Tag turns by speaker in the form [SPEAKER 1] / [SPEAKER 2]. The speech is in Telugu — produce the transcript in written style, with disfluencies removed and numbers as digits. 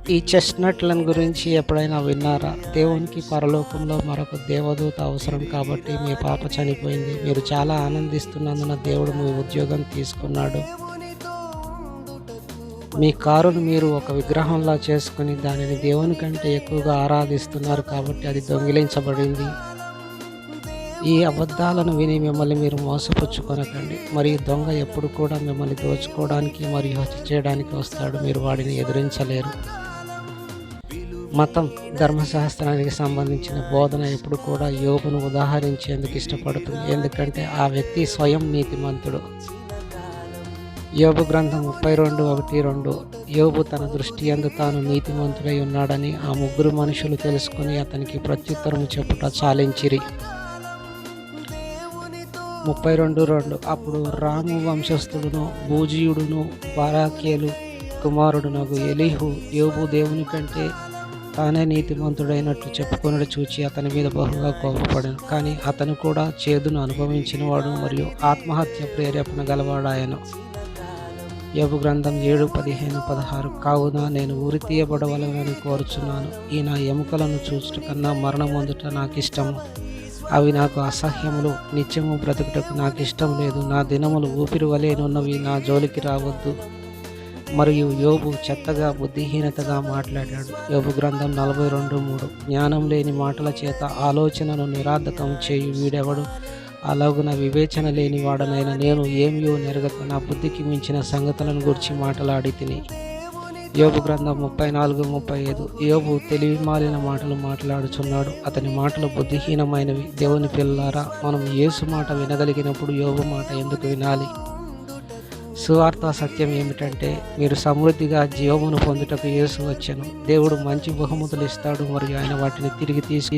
[SPEAKER 1] ఈ చెస్ట్‌నట్‌లను గురించి ఎప్పుడైనా విన్నారా? దేవునికి పరలోకంలో మరొక దేవదూత అవసరం కాబట్టి మీ పాప చనిపోయింది. మీరు చాలా ఆనందిస్తున్నందున దేవుడు మీ ఉద్యోగం తీసుకున్నాడు. మీ కారును మీరు ఒక విగ్రహంలా చేసుకొని దానిని దేవుని కంటే ఎక్కువగా ఆరాధిస్తున్నారు కాబట్టి అది దొంగిలించబడింది. ఈ అబద్ధాలను విని మిమ్మల్ని మీరు మోసపుచ్చుకొనకండి. మరియు దొంగ ఎప్పుడు కూడా మిమ్మల్ని దోచుకోవడానికి మరియు హత్య చేయడానికి వస్తాడు. మీరు వాడిని ఎదిరించలేరు. మతం, ధర్మశాస్త్రానికి సంబంధించిన బోధన ఎప్పుడు కూడా యోబును ఉదాహరించేందుకు ఇష్టపడుతుంది. ఎందుకంటే ఆ వ్యక్తి స్వయం నీతిమంతుడు. యోబు గ్రంథం 32:1-2. యోబు తన దృష్టి యందు తాను నీతిమంతుడై ఉన్నాడని ఆ ముగ్గురు మనుషులు తెలుసుకుని అతనికి ప్రత్యుత్తరము చెప్పుట చాలించిరి. 32:2. అప్పుడు రాము వంశస్థుడును బూజీయుడును బారాకేలు కుమారుడునగు ఎలీహు యోబు దేవుని కంటే తానే నీతిమంతుడైనట్లు చెప్పుకొనుట చూచి అతని మీద బహుగా కోపపడెను. కానీ అతను కూడా చేదును అనుభవించినవాడు మరియు ఆత్మహత్య ప్రేరేపణ గలవాడాయను. యోబు గ్రంథం 7:15-16. కావున నేను ఉరి తీయబడవలెనని కోరుచున్నాను. ఈ నా ఎముకలను చూచుట కన్నా మరణం పొందుట నాకిష్టము. అవి నాకు అసహ్యములు. నిత్యము బ్రతుకుటకు నాకిష్టం లేదు. నా దినములు ఊపిరి వలెనున్నవి. నా జోలికి రావద్దు. మరియు యోబు చెత్తగా బుద్ధిహీనతగా మాట్లాడాడు. యోబు గ్రంథం 42:3. జ్ఞానం లేని మాటల చేత ఆలోచనను నిరార్థకం చేయు వీడెవడు? అలాగున వివేచన లేని వాడనైన నేను ఏమియో నెరగక నా బుద్ధికి మించిన సంగతులను గురించి మాట్లాడి తిని. యోబు గ్రంథం 34:35. యోబు తెలివి మాలిన మాటలు మాట్లాడుచున్నాడు. అతని మాటలు బుద్ధిహీనమైనవి. దేవుని పిల్లలారా, మనం యేసు మాట వినగలిగినప్పుడు యోబు మాట ఎందుకు వినాలి? సువార్త సత్యం ఏమిటంటే మీరు సమృద్ధిగా జీవమును పొందుటకు యేసు వచ్చెను. దేవుడు మంచి బహుమతులు ఇస్తాడు మరియు ఆయన వాటిని తిరిగి తీసి